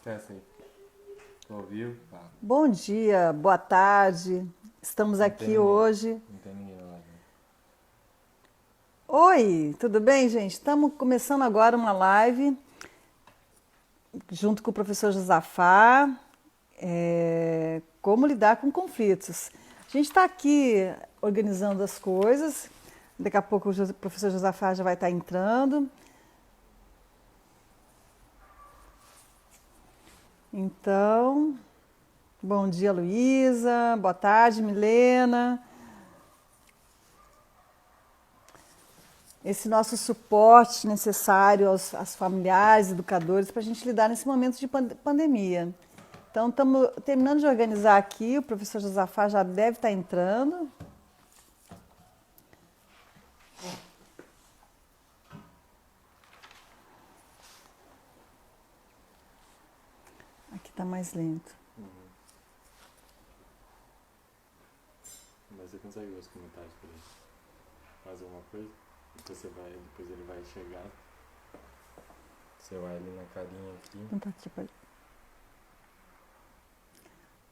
Testa aí. Tô ao vivo? Tá. Bom dia, boa tarde. Estamos aqui hoje. Não tem ninguém lá. Né? Oi, tudo bem, gente? Estamos começando agora uma live junto com o professor Josafá. Como lidar com conflitos. A gente está aqui organizando as coisas. Daqui a pouco o professor Josafá já vai estar entrando. Então, bom dia, Luísa. Boa tarde, Milena. Esse nosso suporte necessário aos familiares, educadores, para a gente lidar nesse momento de pandemia. Então, estamos terminando de organizar aqui, o professor Josafá já deve estar entrando. Aqui está mais lento. Mas você consegue ver os comentários por aí? Faz alguma coisa? Depois ele vai chegar. Você vai ali na carinha aqui. Então tá aqui, pode.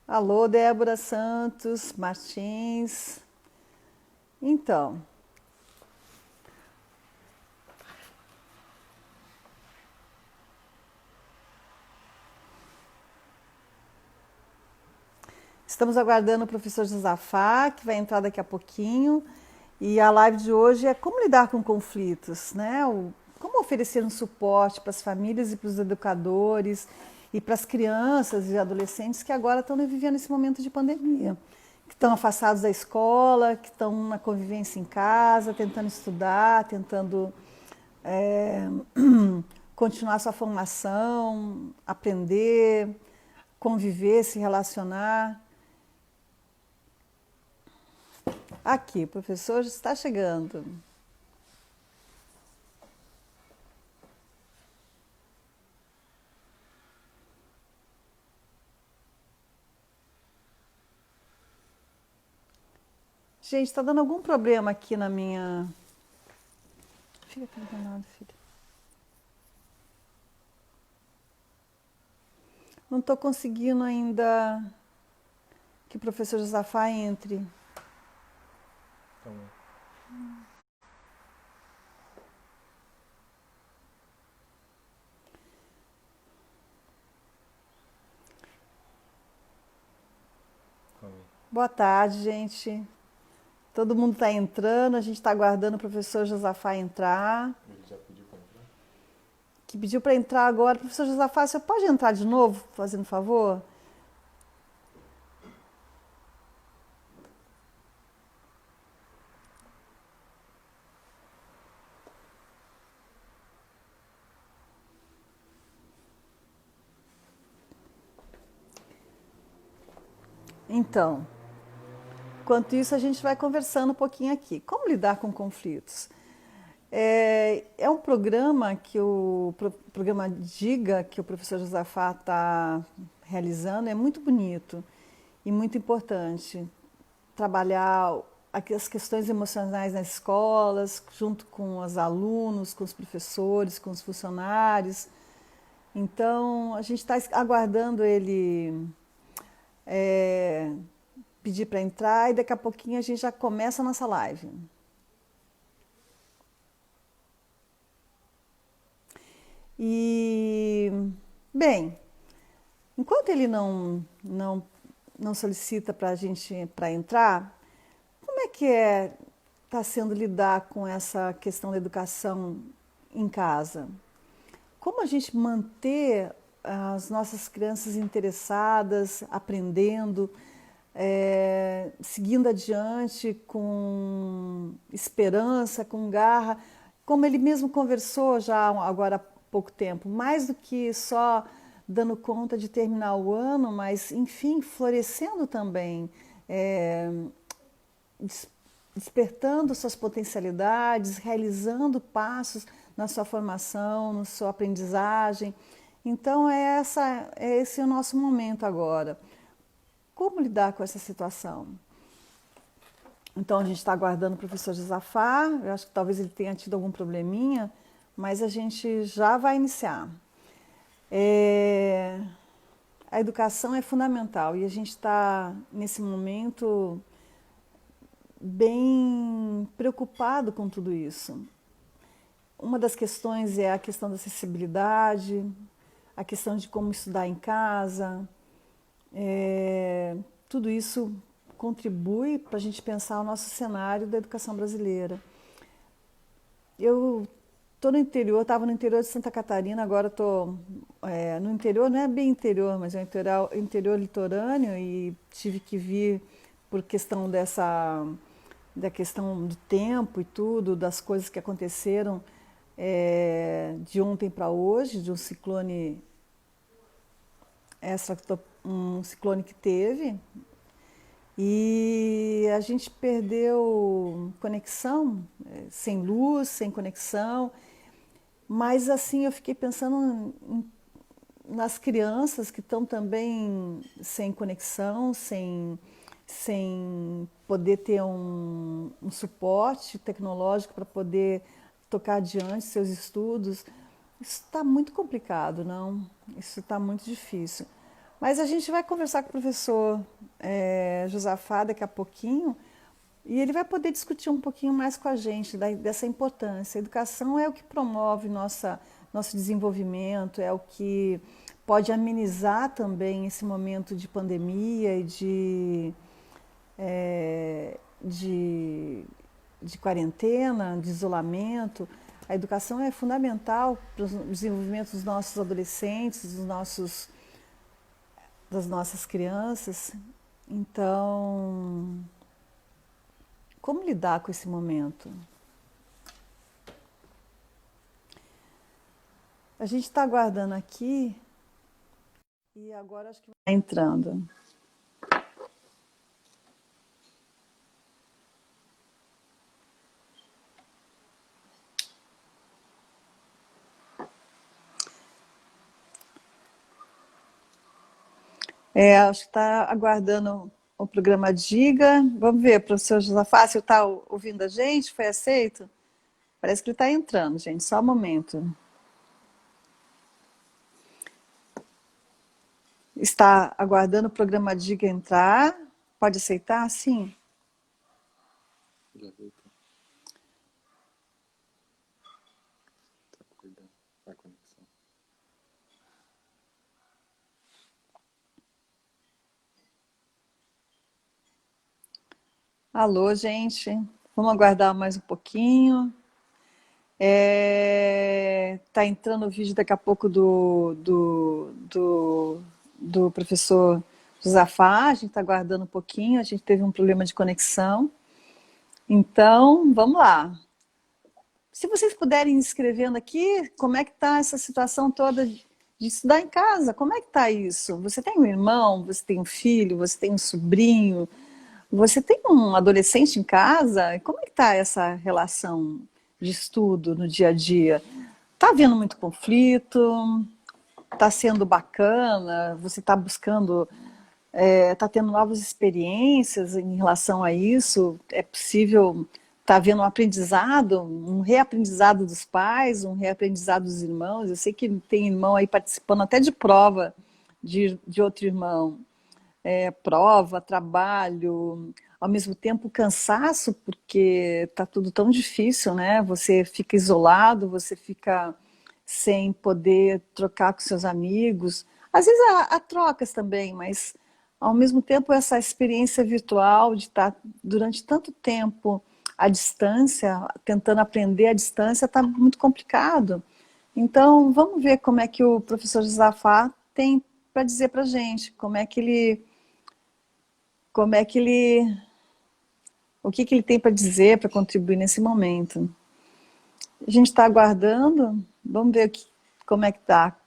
Alô, Débora Santos Martins. Então, estamos aguardando o professor Josafá, que vai entrar daqui a pouquinho. E a live de hoje é como lidar com conflitos, né? Como oferecer um suporte para as famílias e para os educadores e para as crianças e adolescentes que agora estão vivendo esse momento de pandemia, que estão afastados da escola, que estão na convivência em casa, tentando estudar, tentando continuar sua formação, aprender, conviver, se relacionar. Aqui, o professor está chegando. Gente, está dando algum problema aqui na minha... Fica aqui do lado, filho. Não estou conseguindo ainda que o professor Josafá entre. Boa tarde, gente. Todo mundo está entrando, a gente está aguardando o professor Josafá entrar. Ele já pediu para entrar? Que pediu para entrar agora. Professor Josafá, você pode entrar de novo, fazendo favor? Então, enquanto isso, a gente vai conversando um pouquinho aqui. Como lidar com conflitos? É um programa que programa Diga, que o professor Josafá está realizando, é muito bonito e muito importante. Trabalhar as questões emocionais nas escolas, junto com os alunos, com os professores, com os funcionários. Então, a gente está aguardando ele pedir para entrar e daqui a pouquinho a gente já começa a nossa live. E, bem, enquanto ele não solicita para a gente para entrar, como é que está sendo lidar com essa questão da educação em casa? Como a gente manter as nossas crianças interessadas, aprendendo, seguindo adiante com esperança, com garra, como ele mesmo conversou já agora há pouco tempo, mais do que só dando conta de terminar o ano, mas, enfim, florescendo também, despertando suas potencialidades, realizando passos na sua formação, na sua aprendizagem. Então, é esse o nosso momento agora. Como lidar com essa situação? Então, a gente está aguardando o professor Josafá. Eu acho que talvez ele tenha tido algum probleminha, mas a gente já vai iniciar. a educação é fundamental e a gente está, nesse momento, bem preocupado com tudo isso. Uma das questões é a questão da acessibilidade, a questão de como estudar em casa. Tudo isso contribui para a gente pensar o nosso cenário da educação brasileira. Eu estou no interior, estava no interior de Santa Catarina, agora estou no interior, não é bem interior, mas é um interior litorâneo e tive que vir por questão da questão do tempo e tudo, das coisas que aconteceram de ontem para hoje, de um ciclone um ciclone que teve, e a gente perdeu conexão, sem luz, sem conexão, mas assim eu fiquei pensando nas crianças que estão também sem conexão, sem poder ter um suporte tecnológico para poder tocar adiante seus estudos. Isso está muito complicado, não? Isso está muito difícil. Mas a gente vai conversar com o professor Josafá daqui a pouquinho e ele vai poder discutir um pouquinho mais com a gente dessa importância. A educação é o que promove nosso desenvolvimento, é o que pode amenizar também esse momento de pandemia e de quarentena, de isolamento. A educação é fundamental para o desenvolvimento dos nossos adolescentes, das nossas crianças. Então, como lidar com esse momento? A gente está aguardando aqui e agora acho que vai entrando. Acho que está aguardando o programa Diga. Vamos ver, professor Josafá, se está ouvindo a gente? Foi aceito? Parece que ele está entrando, gente. Só um momento. Está aguardando o programa Diga entrar. Pode aceitar? Sim. Já veio. Tá cuidando da conexão. Alô, gente. Vamos aguardar mais um pouquinho. Tá entrando o vídeo daqui a pouco do professor Josafá. A gente está aguardando um pouquinho. A gente teve um problema de conexão. Então, vamos lá. Se vocês puderem ir escrevendo aqui, como é que está essa situação toda de estudar em casa? Como é que está isso? Você tem um irmão, você tem um filho, você tem um sobrinho, você tem um adolescente em casa? Como é que está essa relação de estudo no dia a dia? Está havendo muito conflito? Está sendo bacana? Você está buscando, está tendo novas experiências em relação a isso? É possível estar havendo um aprendizado, um reaprendizado dos pais, um reaprendizado dos irmãos? Eu sei que tem irmão aí participando até de prova de outro irmão. Prova, trabalho, ao mesmo tempo cansaço, porque está tudo tão difícil, né? Você fica isolado, você fica sem poder trocar com seus amigos. Às vezes há trocas também, mas ao mesmo tempo essa experiência virtual de estar durante tanto tempo à distância, tentando aprender à distância, está muito complicado. Então, vamos ver como é que o professor Josafá tem para dizer para a gente, o que ele tem para dizer, para contribuir nesse momento. A gente está aguardando, vamos ver como é que está.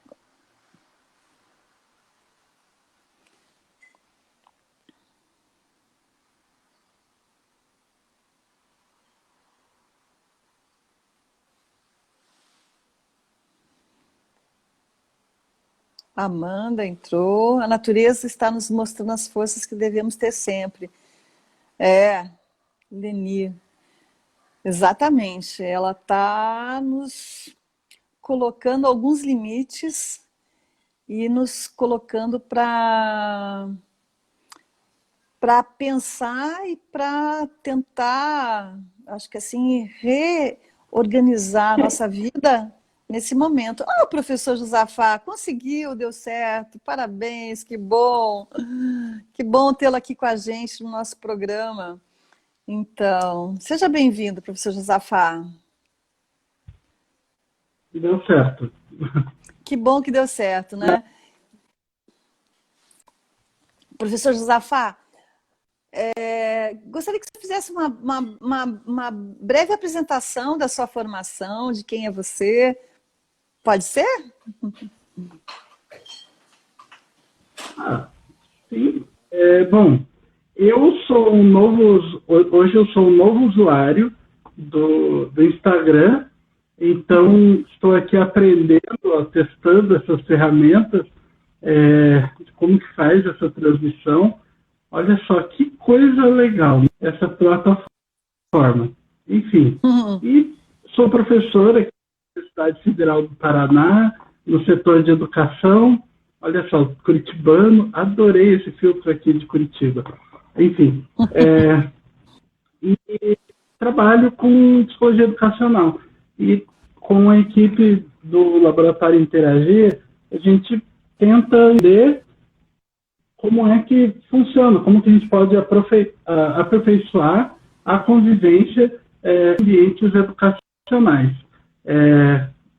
Amanda entrou, a natureza está nos mostrando as forças que devemos ter sempre. Leni, exatamente, ela está nos colocando alguns limites e nos colocando para pensar e para tentar, acho que assim, reorganizar a nossa vida nesse momento. Ah, o professor Josafá conseguiu, deu certo, parabéns, que bom tê-lo aqui com a gente no nosso programa. Então, seja bem-vindo, professor Josafá. Deu certo. Que bom que deu certo, né? Professor Josafá, gostaria que você fizesse uma breve apresentação da sua formação, de quem é você. Pode ser? Sim. Bom, hoje eu sou um novo usuário do Instagram, então estou aqui aprendendo, testando essas ferramentas, de como que faz essa transmissão. Olha só que coisa legal essa plataforma. Enfim, e sou professor aqui na Universidade Federal do Paraná, no setor de educação. Olha só, curitibano, adorei esse filtro aqui de Curitiba. Enfim, e trabalho com psicologia educacional. E com a equipe do Laboratório Interagir, a gente tenta entender como é que funciona, como que a gente pode aperfeiçoar a convivência em ambientes educacionais.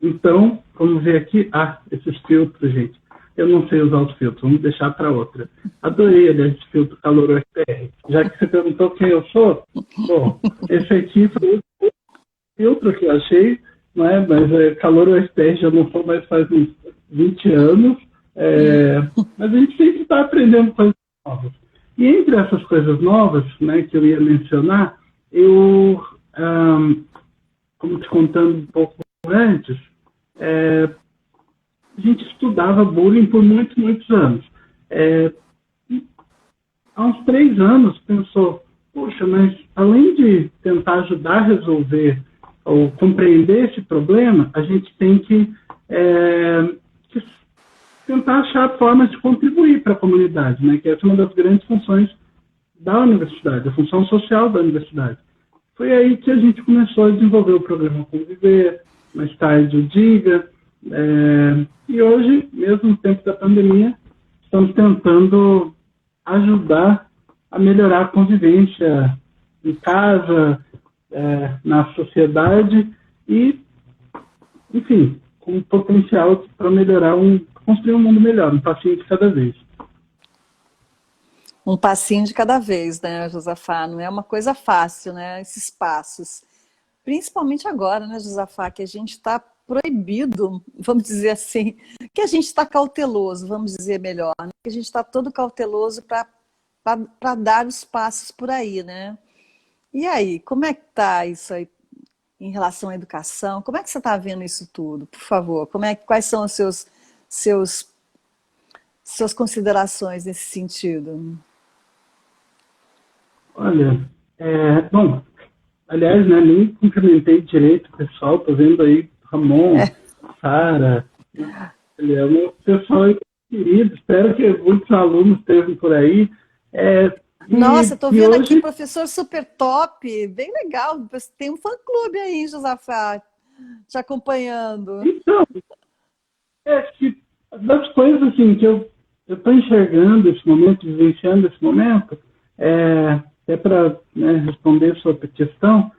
Então, vamos ver aqui, esses filtros, gente. Eu não sei usar os filtros, vamos deixar para outra. Adorei, aliás, esse filtro Calor UFR. Já que você perguntou quem eu sou, bom, esse aqui foi o filtro que eu achei, não é? Mas Calor UFR já não sou mais faz uns 20 anos, mas a gente sempre está aprendendo coisas novas. E entre essas coisas novas, né, que eu ia mencionar, eu, como te contando um pouco antes, a gente estudava bullying por muitos, muitos anos. Há uns 3 anos, pensou, poxa, mas além de tentar ajudar a resolver ou compreender esse problema, a gente tem que tentar achar formas de contribuir para a comunidade, né? Que essa é uma das grandes funções da universidade, a função social da universidade. Foi aí que a gente começou a desenvolver o programa Conviver, mais tarde o Diga, e hoje, mesmo no tempo da pandemia, estamos tentando ajudar a melhorar a convivência em casa, na sociedade e, enfim, com potencial para melhorar, construir um mundo melhor, um passinho de cada vez. Um passinho de cada vez, né, Josafá? Não é uma coisa fácil, né, esses passos. Principalmente agora, né, Josafá, que a gente está proibido, vamos dizer assim, que a gente está cauteloso, vamos dizer melhor, né? Que a gente está todo cauteloso para dar os passos por aí, né? E aí, como é que está isso aí em relação à educação? Como é que você está vendo isso tudo? Por favor, quais são as suas considerações nesse sentido? Olha, bom, aliás, né, nem cumprimentei direito o pessoal, estou vendo aí Ramon, Sara, ele é um pessoal querido, espero que muitos alunos estejam por aí. Nossa, estou vendo hoje... aqui professor super top, bem legal, tem um fã-clube aí, Josafá, te acompanhando. Então, que das coisas assim, que eu estou enxergando esse momento, vivenciando esse momento, para, né, responder a sua questão,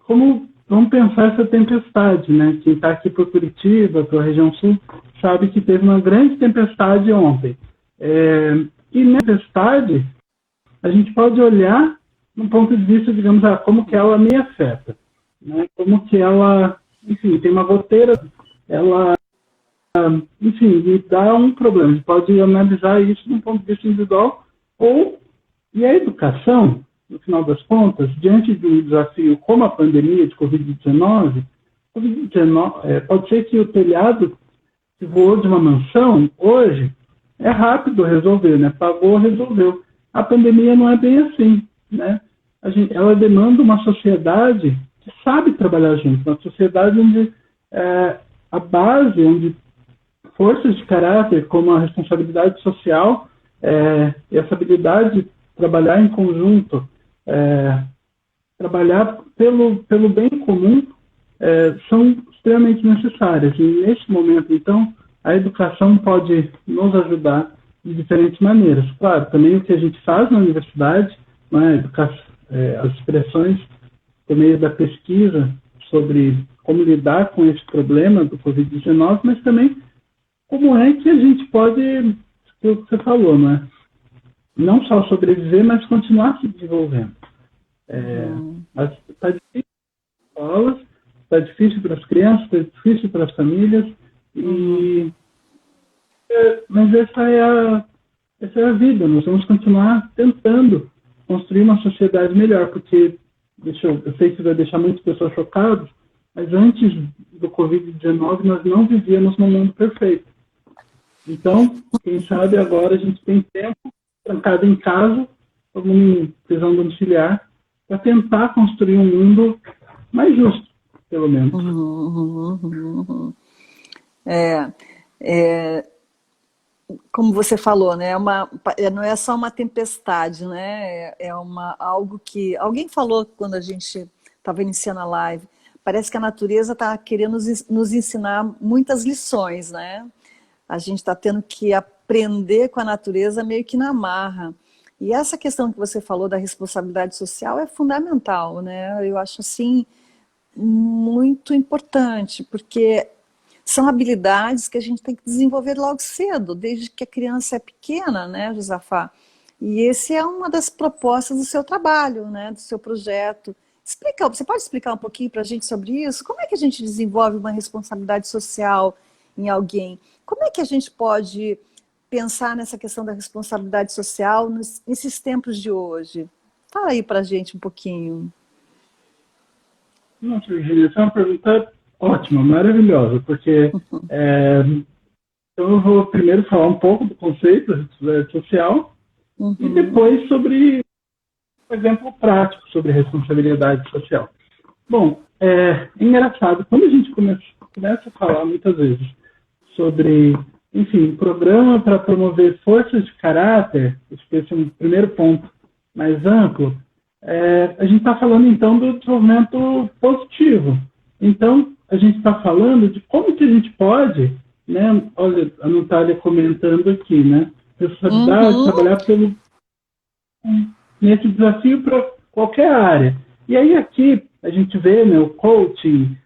como vamos pensar essa tempestade, né? Quem está aqui por Curitiba, pela região sul, sabe que teve uma grande tempestade ontem. E nessa tempestade, a gente pode olhar num ponto de vista, digamos, como que ela me afeta, né? Como que ela, enfim, tem uma goteira, ela, enfim, me dá um problema. A gente pode analisar isso num ponto de vista individual, e a educação, no final das contas, diante de um desafio como a pandemia de Covid-19, pode ser que o telhado que voou de uma mansão, hoje, é rápido resolver, né? Pagou, resolveu. A pandemia não é bem assim, né? Ela demanda uma sociedade que sabe trabalhar junto, uma sociedade onde a base, onde forças de caráter, como a responsabilidade social, e essa habilidade de trabalhar em conjunto, trabalhar pelo bem comum, são extremamente necessárias. E neste momento, então, a educação pode nos ajudar de diferentes maneiras. Claro, também o que a gente faz na universidade, né, as expressões por meio da pesquisa sobre como lidar com esse problema do Covid-19, mas também como é que a gente pode, o que você falou, né? Não só sobreviver, mas continuar se desenvolvendo. Mas está difícil para as escolas, está difícil para as crianças, está difícil para as famílias, mas essa é a vida. Nós vamos continuar tentando construir uma sociedade melhor, porque eu sei que vai deixar muitas pessoas chocadas, mas antes do Covid-19 nós não vivíamos num mundo perfeito. Então, quem sabe agora a gente tem tempo trancado em casa, algum prisão domiciliar, para tentar construir um mundo mais justo, pelo menos. Como você falou, né? Não é só uma tempestade, né? Algo que alguém falou quando a gente estava iniciando a live. Parece que a natureza está querendo nos ensinar muitas lições, né? A gente está tendo que aprender com a natureza meio que na marra. E essa questão que você falou da responsabilidade social é fundamental, né? Eu acho assim muito importante, porque são habilidades que a gente tem que desenvolver logo cedo, desde que a criança é pequena, né, Josafá? E esse é uma das propostas do seu trabalho, né, do seu projeto. Você pode explicar um pouquinho para a gente sobre isso? Como é que a gente desenvolve uma responsabilidade social em alguém? Como é que a gente pode pensar nessa questão da responsabilidade social nesses tempos de hoje? Fala aí para a gente um pouquinho. Nossa, Virginia, essa é uma pergunta ótima, maravilhosa, porque eu vou primeiro falar um pouco do conceito da responsabilidade social e depois sobre um exemplo prático sobre responsabilidade social. Bom, é engraçado, quando a gente começa a falar muitas vezes sobre, enfim, programa para promover forças de caráter, esse é um primeiro ponto mais amplo, a gente está falando então do desenvolvimento positivo. Então, a gente está falando de como que a gente pode, né? Olha, a Natália comentando aqui, né? Responsabilidade, trabalhar nesse desafio para qualquer área. E aí aqui a gente vê, né, o coaching,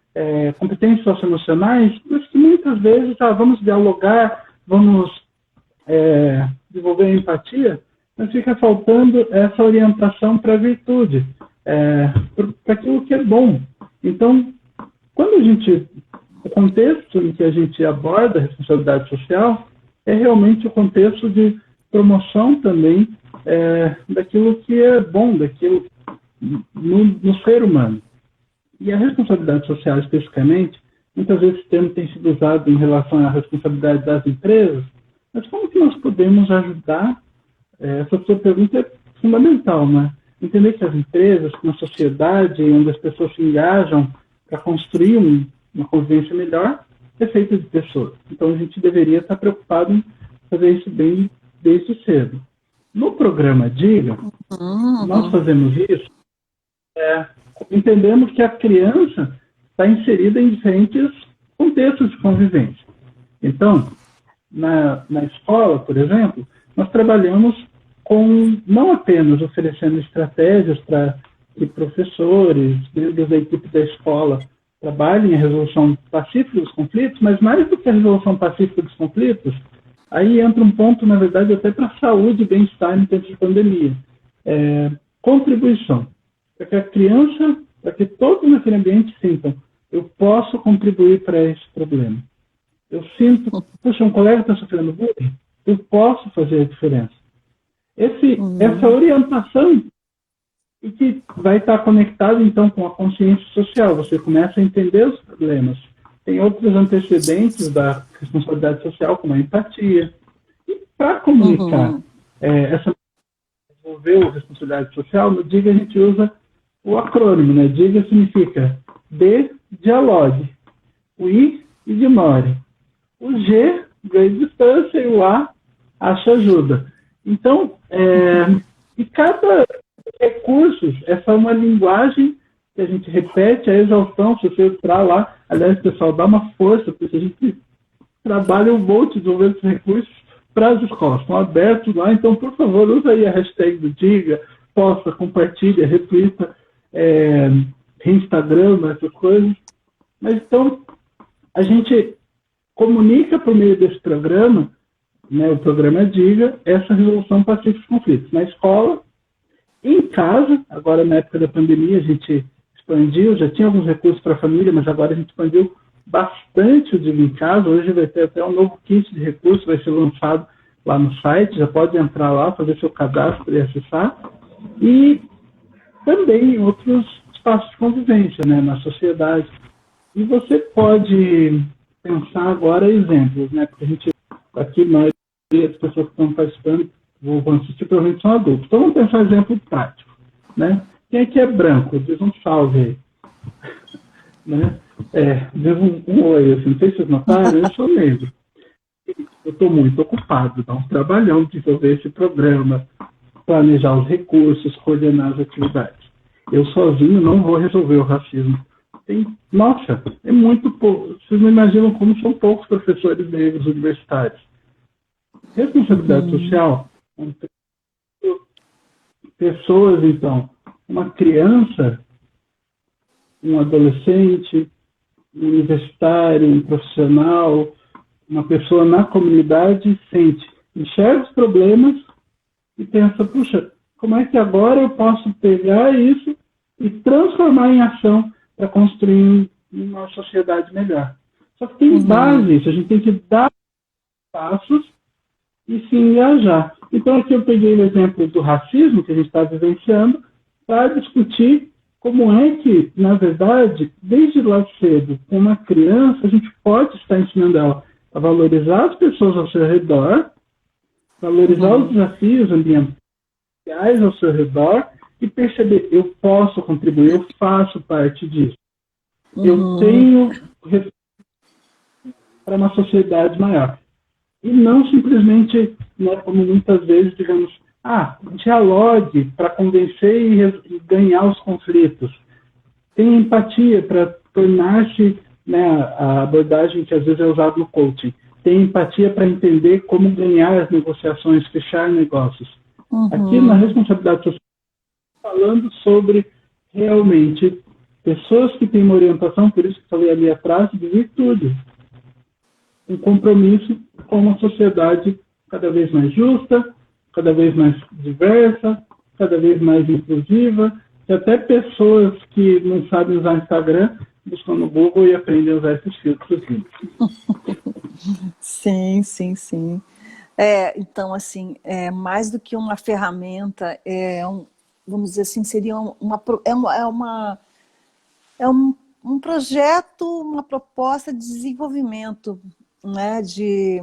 competências socioemocionais, mas que muitas vezes vamos dialogar, vamos desenvolver a empatia, mas fica faltando essa orientação para a virtude, para aquilo que é bom. Então, o contexto em que a gente aborda a responsabilidade social é realmente o contexto de promoção também daquilo que é bom, daquilo no ser humano. E a responsabilidade social, especificamente, muitas vezes esse termo tem sido usado em relação à responsabilidade das empresas, mas como que nós podemos ajudar? Essa sua pergunta é fundamental, né? Entender que as empresas, uma sociedade onde as pessoas se engajam para construir uma convivência melhor, é feita de pessoas. Então, a gente deveria estar preocupado em fazer isso bem desde cedo. No programa Diga, nós fazemos isso, entendemos que a criança está inserida em diferentes contextos de convivência. Então, na escola, por exemplo, nós trabalhamos não apenas oferecendo estratégias para que professores, membros da equipe da escola, trabalhem a resolução pacífica dos conflitos, mas mais do que a resolução pacífica dos conflitos, aí entra um ponto, na verdade, até para a saúde e bem-estar em tempos de pandemia. Contribuição. Para que a criança, para que todos naquele ambiente sintam, eu posso contribuir para esse problema. Eu sinto, puxa, um colega está sofrendo bullying, eu posso fazer a diferença. Essa orientação, e que vai estar conectado, então, com a consciência social. Você começa a entender os problemas. Tem outros antecedentes da responsabilidade social, como a empatia. E para comunicar desenvolver a responsabilidade social, no DIGA a gente usa o acrônimo, né? DIGA significa D, dialogue. O I, ignore. O G, ganha distância e o A acha ajuda. Então, e cada recurso, essa é uma linguagem que a gente repete a exaustão. Se você entrar lá, aliás, pessoal, dá uma força, porque a gente trabalha um monte desenvolvendo esses recursos para as escolas. Estão abertos lá, então, por favor, usa aí a hashtag do Diga, posta, compartilha, retweeta, Instagram, essas coisas. Mas, então, a gente comunica por meio desse programa, né, o programa Diga, essa resolução pacífica de conflitos. Na escola, em casa, agora na época da pandemia, a gente expandiu, já tinha alguns recursos para a família, mas agora a gente expandiu bastante o Diga em Casa. Hoje vai ter até um novo kit de recursos, vai ser lançado lá no site, já pode entrar lá, fazer seu cadastro e acessar. E também em outros espaços de convivência, né, na sociedade. E você pode pensar agora exemplos, né, porque a gente, aqui, a maioria das pessoas que estão participando, vão assistir, provavelmente são adultos. Então vamos pensar exemplo prático, né? Quem aqui é branco? Diz um salve aí. Né? Diz um oi, assim, não sei se vocês notaram, eu sou negro. Eu estou muito ocupado, dá um trabalhão de desenvolver esse programa, planejar os recursos, coordenar as atividades. Eu sozinho não vou resolver o racismo. Nossa, é muito pouco. Vocês não imaginam como são poucos professores negros universitários. Responsabilidade social, pessoas, então, uma criança, um adolescente, um universitário, um profissional, uma pessoa na comunidade enxerga os problemas e pensa, puxa, como é que agora eu posso pegar isso e transformar em ação para construir uma sociedade melhor. Só que tem base isso, a gente tem que dar passos e se engajar. Então aqui eu peguei o exemplo do racismo que a gente está vivenciando para discutir como é que, na verdade, desde lá cedo, com uma criança, a gente pode estar ensinando ela a valorizar as pessoas ao seu redor, valorizar os desafios ambientais ao seu redor e perceber, eu posso contribuir, eu faço parte disso. Eu tenho para uma sociedade maior. E não simplesmente, né, como muitas vezes, digamos, dialogue para convencer e ganhar os conflitos. Tenha empatia para tornar-se, né, a abordagem que às vezes é usada no coaching. Tenha empatia para entender como ganhar as negociações, fechar negócios. Aqui na responsabilidade social, falando sobre realmente pessoas que têm uma orientação, por isso que falei ali atrás, de virtude. Um compromisso com uma sociedade cada vez mais justa, cada vez mais diversa, cada vez mais inclusiva, e até pessoas que não sabem usar Instagram buscam no Google e aprendem a usar esses filtros. Sim, sim, sim. Então, assim, mais do que uma ferramenta, vamos dizer assim, seria um projeto, uma proposta de desenvolvimento, né, de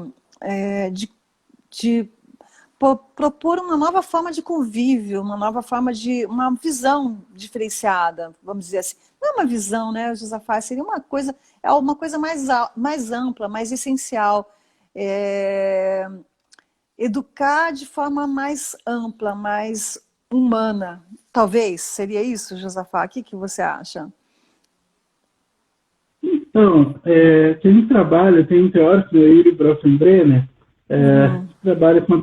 propor uma nova forma de convívio, uma nova forma uma visão diferenciada, vamos dizer assim. Não é uma visão, né, Josafá? Seria uma coisa mais ampla, mais essencial. Educar de forma mais ampla, mais humana. Talvez, seria isso, Josafá? O que você acha? Então, que a gente trabalha, tem um teórico, Yuri Bronfenbrenner, que trabalha com uma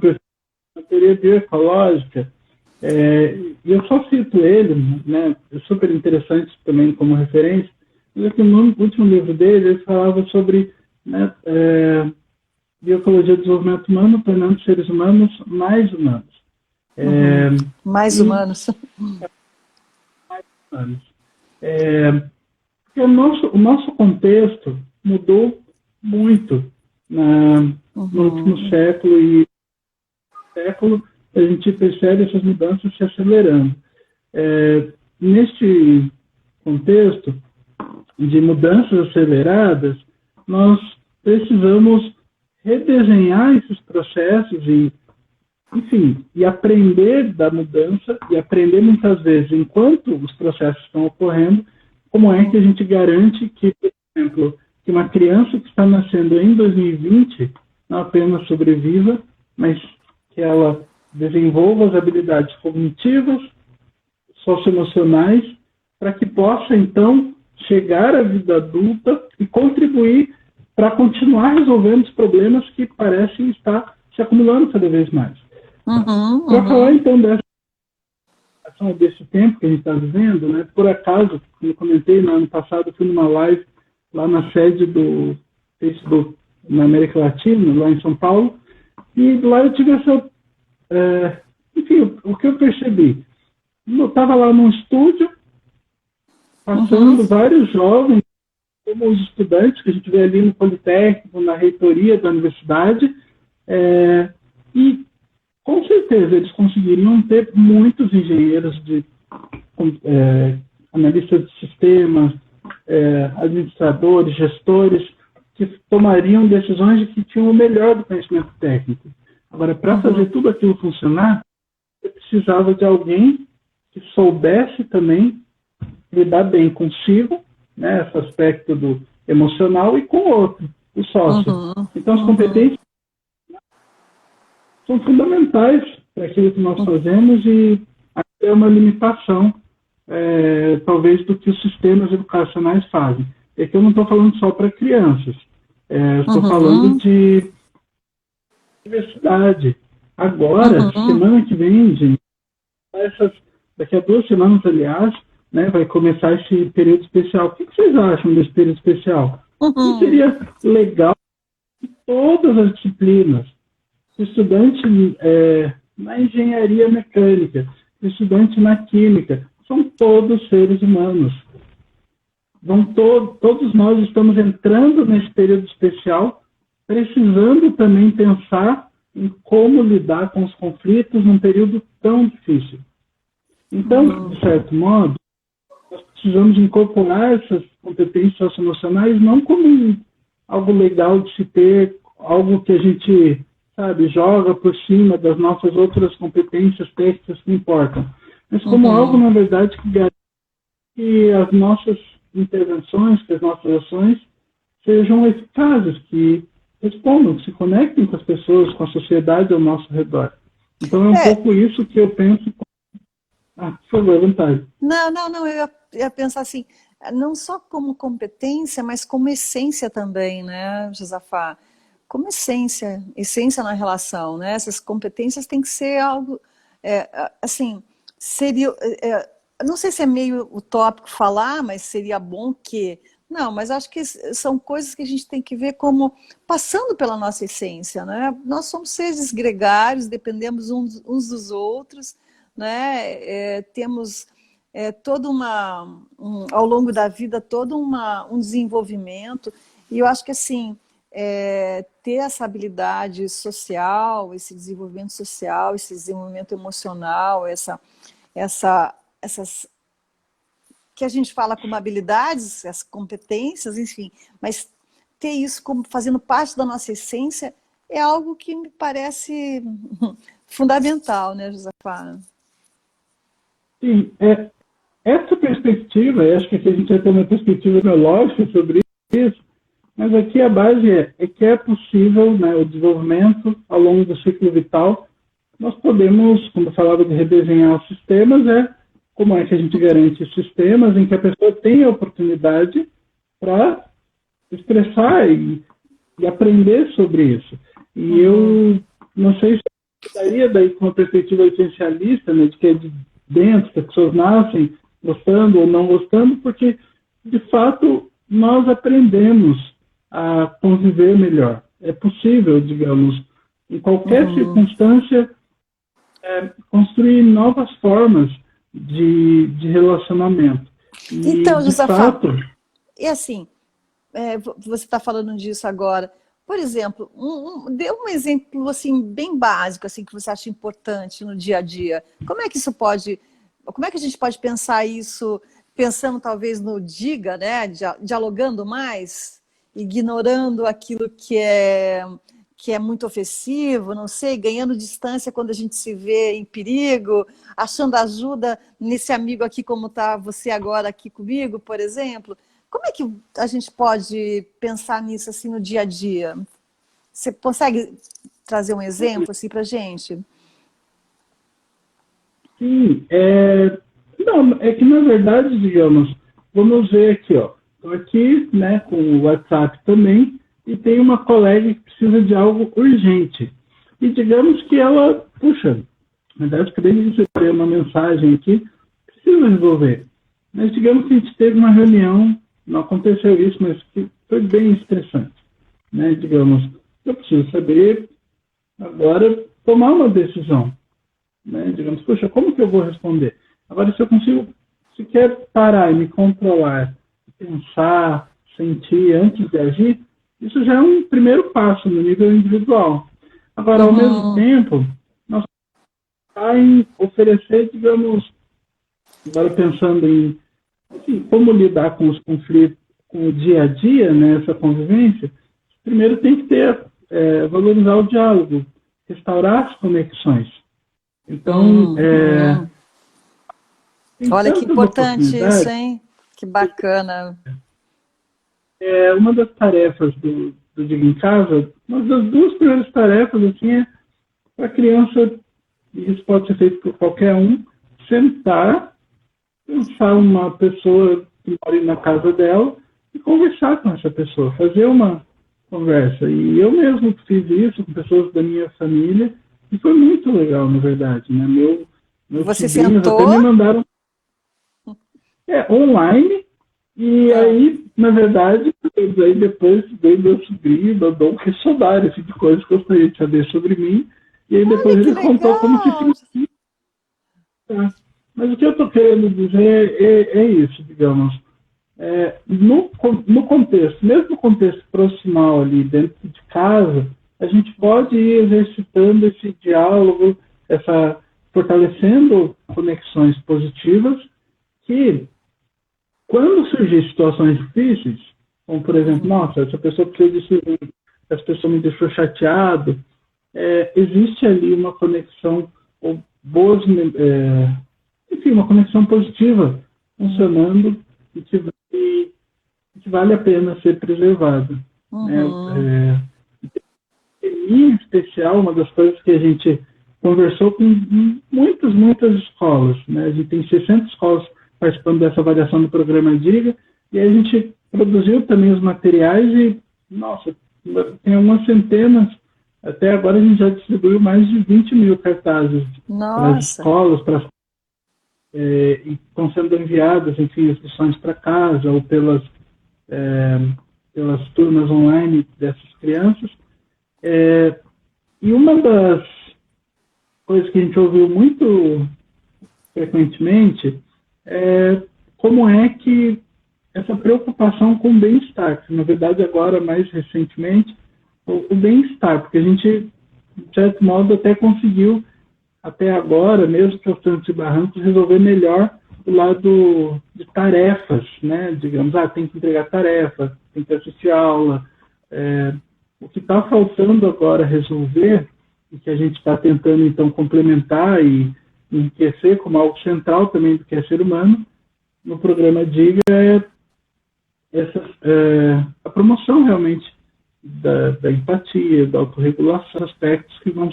teoria bioecológica, e eu só cito ele, né, é super interessante também como referência, mas aqui no último livro dele, ele falava sobre, né, bioecologia do desenvolvimento humano, tornando os seres humanos mais humanos. Mais humanos. Mais humanos. Porque o nosso contexto mudou muito no último século, e no século a gente percebe essas mudanças se acelerando. Neste contexto de mudanças aceleradas, nós precisamos redesenhar esses processos e aprender da mudança, e aprender muitas vezes, enquanto os processos estão ocorrendo, como é que a gente garante que, por exemplo, que uma criança que está nascendo em 2020, não apenas sobreviva, mas que ela desenvolva as habilidades cognitivas, socioemocionais, para que possa, então, chegar à vida adulta e contribuir para continuar resolvendo os problemas que parecem estar se acumulando cada vez mais. Para falar, então, desse tempo que a gente está vivendo, né, por acaso, como eu comentei, no ano passado, eu fui numa live lá na sede do Facebook na América Latina, lá em São Paulo, e lá eu tive essa... enfim, o que eu percebi? Eu estava lá num estúdio, passando vários jovens, como os estudantes que a gente vê ali no Politécnico, na reitoria da universidade, e com certeza eles conseguiriam ter muitos engenheiros, analistas de sistemas, administradores, gestores, que tomariam decisões de que tinham o melhor do conhecimento técnico. Agora, para fazer tudo aquilo funcionar, eu precisava de alguém que soubesse também lidar bem consigo, né, esse aspecto do emocional, e com o outro, o sócio. Então, as competências são fundamentais para aquilo que nós fazemos, e é uma limitação, talvez, do que os sistemas educacionais fazem. É que eu não estou falando só para crianças, estou falando de universidade. Agora, semana que vem, gente, daqui a 2 semanas, aliás, né, vai começar esse período especial. O que vocês acham desse período especial? Não seria legal que todas as disciplinas, estudante na engenharia mecânica, estudante na química, são todos seres humanos. Todos nós estamos entrando nesse período especial, precisando também pensar em como lidar com os conflitos num período tão difícil. Então, de certo modo, nós precisamos incorporar essas competências socioemocionais não como algo legal de se ter, algo que a gente, sabe, joga por cima das nossas outras competências técnicas que importam, mas como algo, na verdade, que garante que as nossas intervenções, que as nossas ações sejam eficazes, que respondam, que se conectem com as pessoas, com a sociedade ao nosso redor. Então, é um pouco isso que eu penso. Por favor, à vontade. Não, eu ia pensar assim, não só como competência, mas como essência também, né, Josafá? Como essência na relação, né? Essas competências têm que ser algo, assim, seria, não sei se é meio utópico falar, mas seria bom que... Não, mas acho que são coisas que a gente tem que ver como passando pela nossa essência, né? Nós somos seres gregários, dependemos uns dos outros, né? Temos ao longo da vida todo um desenvolvimento, e eu acho que assim, ter essa habilidade social, esse desenvolvimento social, esse desenvolvimento emocional, essas que a gente fala como habilidades, as competências, enfim, mas ter isso como fazendo parte da nossa essência é algo que me parece fundamental, né, Josafá? Sim, essa perspectiva, eu acho que aqui a gente vai ter uma perspectiva biológica sobre isso, mas aqui a base é que é possível, né, o desenvolvimento ao longo do ciclo vital. Nós podemos, quando eu falava de redesenhar os sistemas, como é que a gente garante sistemas em que a pessoa tenha a oportunidade para expressar e aprender sobre isso. E eu não sei se eu estaria daí com uma perspectiva essencialista, né, de que é de dentro, que as pessoas nascem gostando ou não gostando, porque, de fato, nós aprendemos a conviver melhor. É possível, digamos, em qualquer circunstância, construir novas formas de relacionamento. Então, Josafá, fato, e assim, você está falando disso agora. Por exemplo, dê um exemplo assim, bem básico, assim, que você acha importante no dia a dia. Como é que a gente pode pensar isso, pensando talvez no diga, né, dialogando mais, ignorando aquilo que é muito ofensivo, não sei, ganhando distância quando a gente se vê em perigo, achando ajuda nesse amigo aqui, como está você agora aqui comigo, por exemplo. Como é que a gente pode pensar nisso assim no dia a dia? Você consegue trazer um exemplo assim, para a gente? Sim, não, é que na verdade, digamos, vamos ver aqui, ó. Estou aqui, né, com o WhatsApp também, e tem uma colega que precisa de algo urgente. E digamos que ela, puxa, na verdade, acabei de receber uma mensagem aqui, precisa resolver. Mas digamos que a gente teve uma reunião, não aconteceu isso, mas que foi bem estressante, né? Digamos, eu preciso saber agora tomar uma decisão, né? Digamos, poxa, como que eu vou responder? Agora, se eu consigo, se quer parar e me controlar, pensar, sentir antes de agir, isso já é um primeiro passo no nível individual. Agora, ao mesmo tempo, nós está em oferecer, digamos, agora pensando em assim, como lidar com os conflitos, com o dia a dia, né, essa convivência, primeiro tem que ter, valorizar o diálogo, restaurar as conexões. Então, olha que importante isso, hein? Que bacana. Uma das tarefas do Diga em Casa, uma das duas primeiras tarefas, assim, é para a criança, e isso pode ser feito por qualquer um, sentar, pensar uma pessoa que mora na casa dela e conversar com essa pessoa, fazer uma conversa. E eu mesmo fiz isso com pessoas da minha família e foi muito legal, na verdade, né? Meus Você sobrinhos sentou? até me mandaram online e aí, na verdade, aí depois veio meu sobrinho, mandou um questionário assim, de coisas que eu gostaria de saber sobre mim e aí depois ele contou como se sentia. Tá. Mas o que eu estou querendo dizer é isso, digamos. No contexto, mesmo no contexto profissional ali dentro de casa, a gente pode ir exercitando esse diálogo, fortalecendo conexões positivas que, quando surgir situações difíceis, como por exemplo, nossa, essa pessoa precisa disso, essa pessoa me deixou chateado, existe ali uma conexão, ou boas, enfim, uma conexão positiva funcionando e que vale a pena ser preservada. Em especial, uma das coisas que a gente conversou com muitas escolas, né? A gente tem 60 escolas participando dessa avaliação do programa Diga, e a gente produziu também os materiais e, nossa, tem umas centenas, até agora a gente já distribuiu mais de 20 mil cartazes para as escolas, e estão sendo enviadas, enfim, as lições para casa ou pelas turmas online dessas crianças. E uma das coisas que a gente ouviu muito frequentemente é como é que essa preocupação com o bem-estar, que na verdade agora, mais recentemente, o bem-estar, porque a gente, de certo modo, até conseguiu, até agora, mesmo que aos trancos e barrancos, resolver melhor o lado de tarefas, né? Digamos, tem que entregar tarefa, tem que assistir aula. O que está faltando agora resolver, e que a gente está tentando, então, complementar e enriquecer como algo central também do que é ser humano, no programa Diga, a promoção realmente da empatia, da autorregulação, aspectos que vão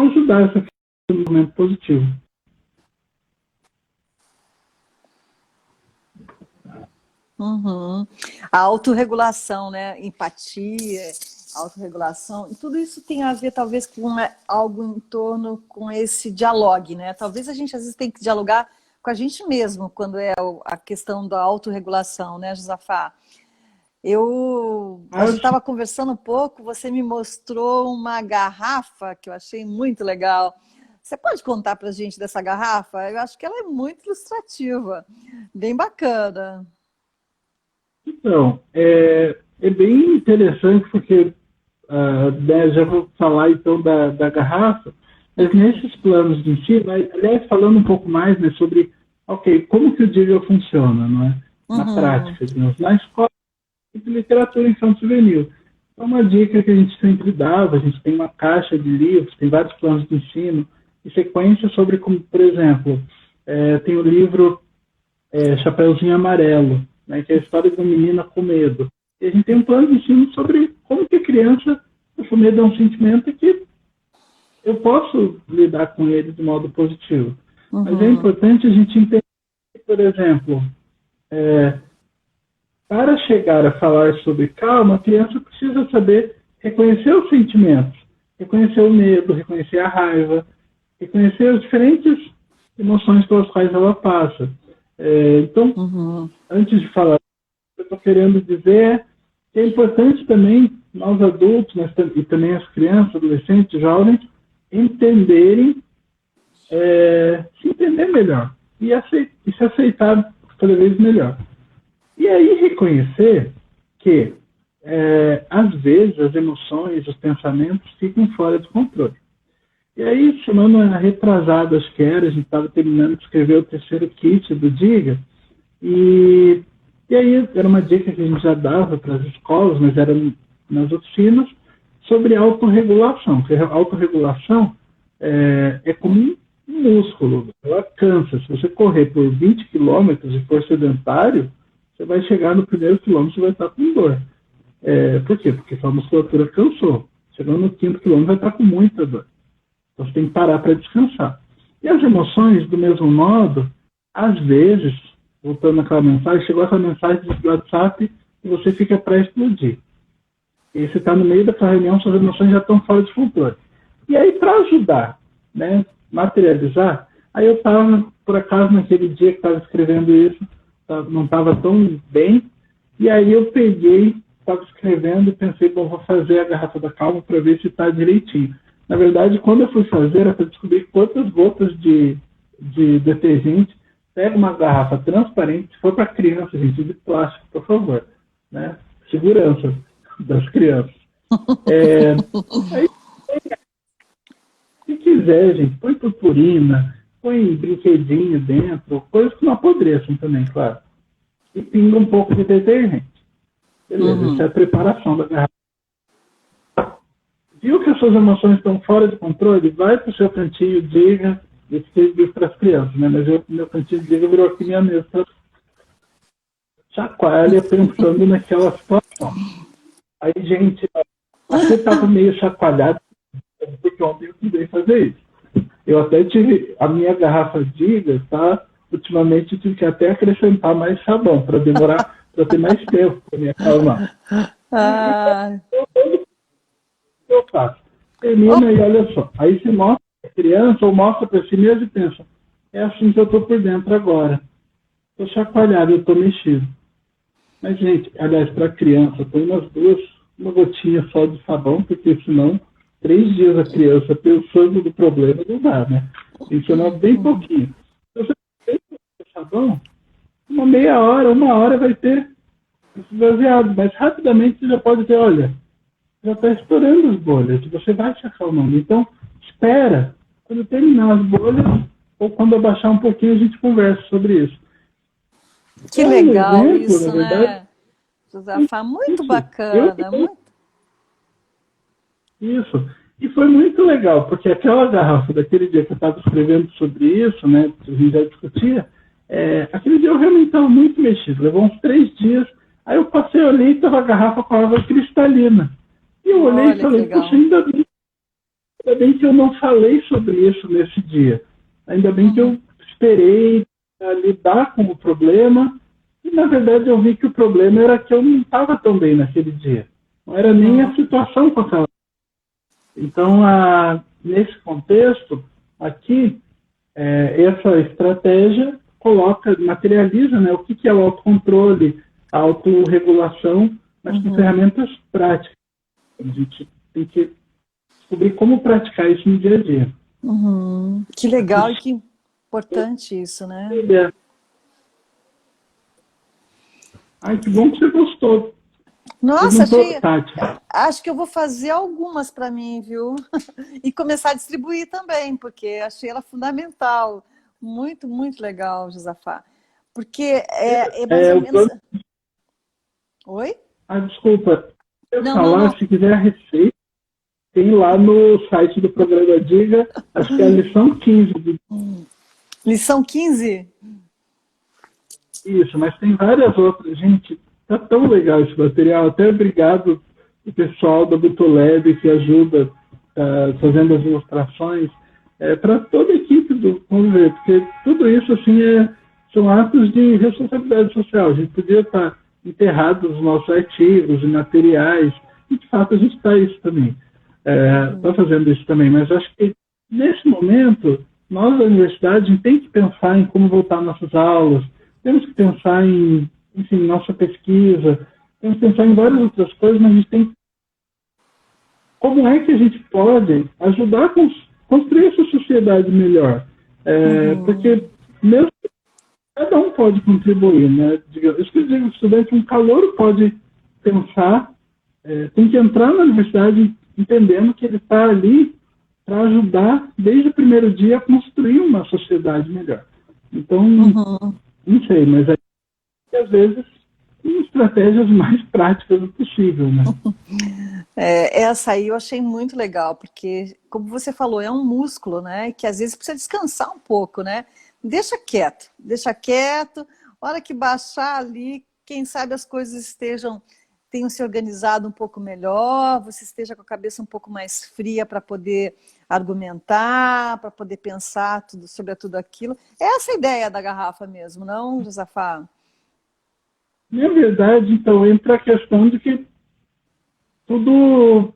ajudar essa desenvolvimento positivo. A autorregulação, né? Empatia, autorregulação, e tudo isso tem a ver talvez com algo em torno com esse diálogo, né? Talvez a gente às vezes tem que dialogar com a gente mesmo quando é a questão da autorregulação, né, Josafá? A gente estava conversando um pouco, você me mostrou uma garrafa que eu achei muito legal. Você pode contar para a gente dessa garrafa? Eu acho que ela é muito ilustrativa, bem bacana. Então, é bem interessante porque já vou falar então da garrafa, mas nesses planos de ensino, aliás, falando um pouco mais, né, sobre como que o Diga funciona, não é? Na prática, digamos, na escola de literatura infanto-juvenil. É uma dica que a gente sempre dava, a gente tem uma caixa de livros, tem vários planos de ensino, e sequências sobre, como, por exemplo, tem o livro Chapeuzinho Amarelo, né, que é a história de uma menina com medo. E a gente tem um plano de ensino sobre criança, eu sou medo é um sentimento que eu posso lidar com ele de modo positivo. Mas é importante a gente entender, por exemplo, para chegar a falar sobre calma, a criança precisa saber reconhecer os sentimentos, reconhecer o medo, reconhecer a raiva, reconhecer as diferentes emoções pelas quais ela passa. Então, antes de falar, o que eu estou querendo dizer é que é importante também nós adultos, e também as crianças, adolescentes, jovens, entenderem, se entender melhor e se aceitar cada vez melhor. E aí reconhecer que, às vezes, as emoções, os pensamentos ficam fora de controle. E aí, semana retrasada, acho que era, a gente estava terminando de escrever o terceiro kit do Diga, e aí era uma dica que a gente já dava para as escolas, mas era nas oficinas, sobre autorregulação. Porque a autorregulação é como um músculo, ela cansa. Se você correr por 20 quilômetros e for sedentário, você vai chegar no primeiro quilômetro e vai estar com dor. Por quê? Porque sua musculatura cansou. Chegando no quinto quilômetro vai estar com muita dor. Então você tem que parar para descansar. E as emoções, do mesmo modo, às vezes, voltando àquela mensagem, chegou essa mensagem do WhatsApp e você fica para explodir. E você está no meio daquela reunião, suas emoções já estão fora de controle. E aí, para ajudar, né, materializar, aí eu estava, por acaso, naquele dia que estava escrevendo isso, não estava tão bem, e aí eu peguei, estava escrevendo e pensei, bom, vou fazer a garrafa da calma para ver se está direitinho. Na verdade, quando eu fui fazer, era para descobrir quantas gotas de detergente. Pega uma garrafa transparente, se for para criança, gente, de plástico, por favor, né? Segurança das crianças. Aí, se quiser, gente, põe purpurina, põe brinquedinho dentro, coisas que não apodreçam também, claro. E pinga um pouco de detergente. Beleza, essa é a preparação da garrafa. Viu que as suas emoções estão fora de controle? Vai para o seu cantinho, diga, eu fiquei para as crianças, né? Mas meu cantinho de diga virou aqui minha mesa. Chacoalha pensando naquela situação. Aí, gente, você estava meio chacoalhado, porque ontem eu pude fazer isso. Eu até tive a minha garrafa Diga, tá? Ultimamente eu tive que até acrescentar mais sabão para demorar, para ter mais tempo para me acalmar. Eu faço. Termina e olha só. Aí você mostra para a criança ou mostra para si mesmo e pensa, é assim que eu estou por dentro agora. Estou chacoalhado, eu estou mexido. Mas, gente, aliás, para a criança, põe uma gotinha só de sabão, porque senão 3 dias a criança pensando no problema não dá, né? Funciona bem pouquinho. Se você tem sabão, uma meia hora, 1 hora vai ter esvaziado, mas rapidamente você já pode ter, olha, já está estourando as bolhas, você vai se acalmando. Então, espera, quando terminar as bolhas, ou quando abaixar um pouquinho, a gente conversa sobre isso. Que legal exemplo, isso, verdade, né, Josafá? Muito isso, bacana. Isso. E foi muito legal, porque aquela garrafa, daquele dia que eu estava escrevendo sobre isso, né, a gente já discutia, aquele dia eu realmente estava muito mexido, levou uns 3 dias, aí eu passei, olhei e estava a garrafa com água cristalina. E eu olhei e falei, poxa, ainda bem que eu não falei sobre isso nesse dia. Ainda bem que eu esperei lidar com o problema, e na verdade eu vi que o problema era que eu não estava tão bem naquele dia. Não era nem a situação com aquela. Então, nesse contexto, aqui, essa estratégia materializa, né, o que é o autocontrole, a autorregulação, mas com ferramentas práticas. A gente tem que descobrir como praticar isso no dia a dia. Que legal e que importante isso, né? Ai, que bom que você gostou. Nossa, acho que eu vou fazer algumas para mim, viu? E começar a distribuir também, porque achei ela fundamental. Muito, muito legal, Josafá. Porque é mais ou menos... Oi? Desculpa. Se quiser a receita, tem lá no site do programa Diga, acho que é a lição 15. Lição 15? Isso, mas tem várias outras. Gente, tá tão legal esse material. Até obrigado o pessoal da Butolab que ajuda fazendo as ilustrações, para toda a equipe do Conviver, porque tudo isso assim são atos de responsabilidade social. A gente podia estar enterrado nos nossos artigos e materiais, e de fato a gente está isso também, está fazendo isso também, mas acho que nesse momento, nós da universidade, a gente tem que pensar em como voltar nossas aulas, temos que pensar em, enfim, nossa pesquisa, temos que pensar em várias outras coisas, mas a gente tem como é que a gente pode ajudar a construir essa sociedade melhor. Porque mesmo cada um pode contribuir, né? Isso que eu digo, o estudante, um calouro pode pensar, tem que entrar na universidade entendendo que ele está ali para ajudar, desde o primeiro dia, a construir uma sociedade melhor. Então, não sei, mas às vezes em estratégias mais práticas do possível, né? Essa aí eu achei muito legal, porque, como você falou, é um músculo, né? Que às vezes precisa descansar um pouco, né? Deixa quieto, hora que baixar ali, quem sabe as coisas tenham se organizado um pouco melhor, você esteja com a cabeça um pouco mais fria para poder argumentar, para poder pensar sobre tudo aquilo. É essa a ideia da garrafa mesmo, não, Josafá? Na verdade, então, entra a questão de que tudo,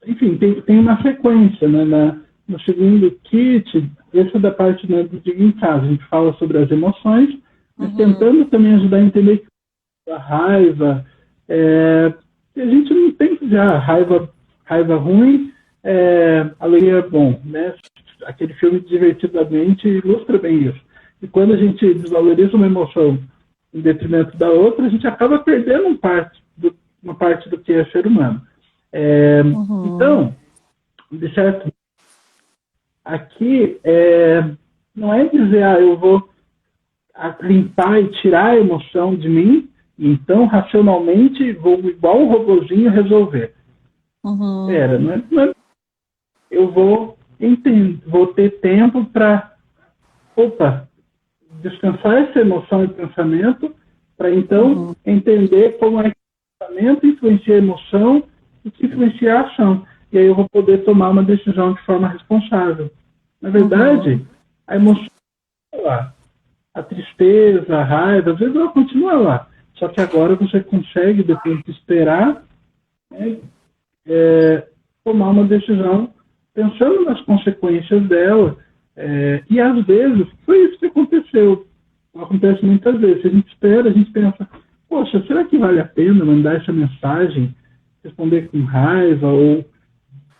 enfim, tem uma sequência, né? No segundo kit, essa é da parte, né, do Diga em Casa, a gente fala sobre as emoções, mas tentando também ajudar a entender que a raiva, a gente não tem que já raiva ruim, alegria bom, né? Aquele filme Divertidamente ilustra bem isso. E quando a gente desvaloriza uma emoção em detrimento da outra, a gente acaba perdendo uma parte do que é ser humano. Então, de certo, aqui não é dizer, eu vou limpar e tirar a emoção de mim, então racionalmente vou igual um robozinho resolver. Não é, eu vou ter tempo para descansar essa emoção e pensamento, para então entender como é que o pensamento influencia a emoção e que influencia a ação. E aí eu vou poder tomar uma decisão de forma responsável. Na verdade, a emoção está lá. A tristeza, a raiva, às vezes ela continua lá. Só que agora você consegue, depois de esperar, tomar uma decisão pensando nas consequências dela. E às vezes, foi isso que aconteceu. Acontece muitas vezes. A gente espera, a gente pensa, poxa, será que vale a pena mandar essa mensagem, responder com raiva? Ou,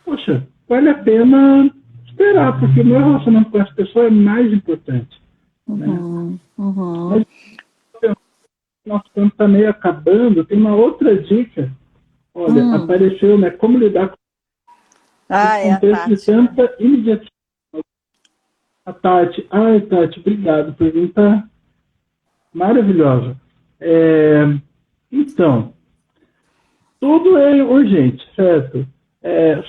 poxa, vale a pena esperar, porque o meu relacionamento com essa pessoa é mais importante. Né? Mas, nosso tempo está meio acabando. Tem uma outra dica. Olha, apareceu, né? Como lidar com o contexto de tanta imediatez. A Tati. Ai, Tati, obrigado. Pergunta maravilhosa. Então, tudo é urgente, certo?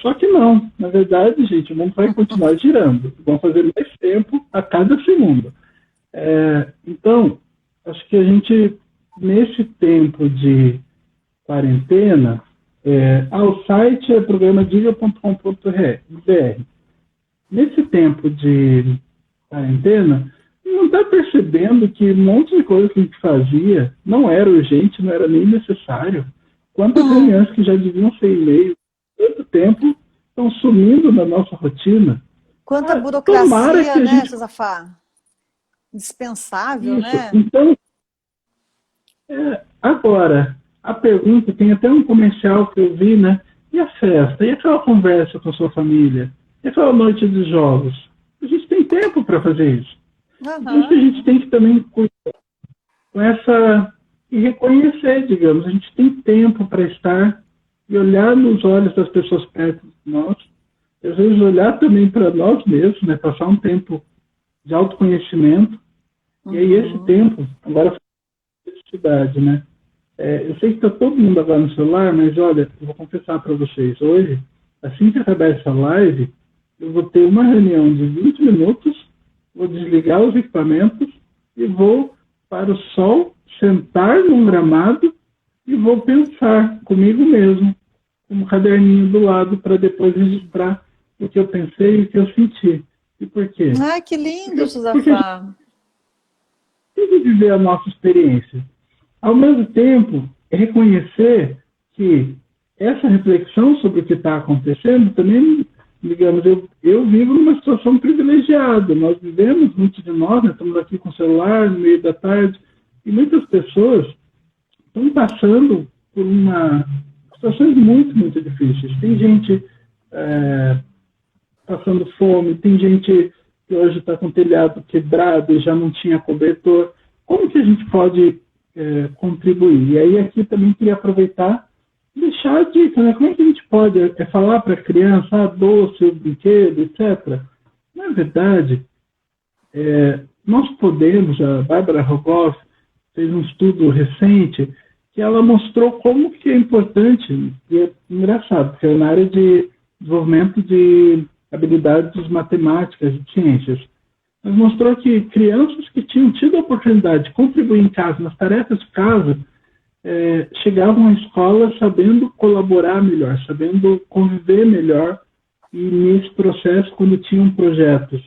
Só que não. Na verdade, gente, o mundo vai continuar girando. Vão fazer mais tempo a cada segundo. Então, acho que a gente, nesse tempo de quarentena, o site é programadiga.com.br. Nesse tempo de quarentena, não está percebendo que um monte de coisa que a gente fazia não era urgente, não era nem necessário. Quantas reuniões que já deviam ser e-mail, tanto tempo, estão sumindo da nossa rotina. Quanta burocracia, né, Josafá? Indispensável, isso, né? Então, agora, a pergunta, tem até um comercial que eu vi, né? E a festa? E aquela conversa com a sua família? E aquela noite de jogos? A gente tem tempo para fazer isso. Por isso a gente tem que também cuidar com e reconhecer, digamos, a gente tem tempo para estar e olhar nos olhos das pessoas perto de nós, e às vezes olhar também para nós mesmos, né? Passar um tempo de autoconhecimento, e aí esse tempo, agora felicidade, né? Eu sei que está todo mundo agora no celular, mas olha, eu vou confessar para vocês, hoje, assim que acabar essa live, eu vou ter uma reunião de 20 minutos, vou desligar os equipamentos e vou para o sol, sentar num gramado e vou pensar comigo mesmo, um caderninho do lado para depois registrar o que eu pensei e o que eu senti. E por quê? Ah, que lindo, Josafá. Tem que viver a nossa experiência. Ao mesmo tempo, reconhecer que essa reflexão sobre o que está acontecendo também, digamos, eu vivo numa situação privilegiada. Nós vivemos, muitos de nós, né, estamos aqui com o celular no meio da tarde, e muitas pessoas estão passando por situações muito, muito difíceis. Tem gente passando fome, tem gente que hoje está com o telhado quebrado e já não tinha cobertor. Como que a gente pode contribuir? E aí aqui também queria aproveitar e deixar a dica, né? Como é que a gente pode falar para a criança, doce, brinquedo, etc. Na verdade, nós podemos, a Bárbara Rogoff fez um estudo recente que ela mostrou como que é importante, e é engraçado, porque é na área de desenvolvimento de habilidades matemáticas e ciências. Mas mostrou que crianças que tinham tido a oportunidade de contribuir em casa, nas tarefas de casa, chegavam à escola sabendo colaborar melhor, sabendo conviver melhor, e nesse processo, quando tinham projetos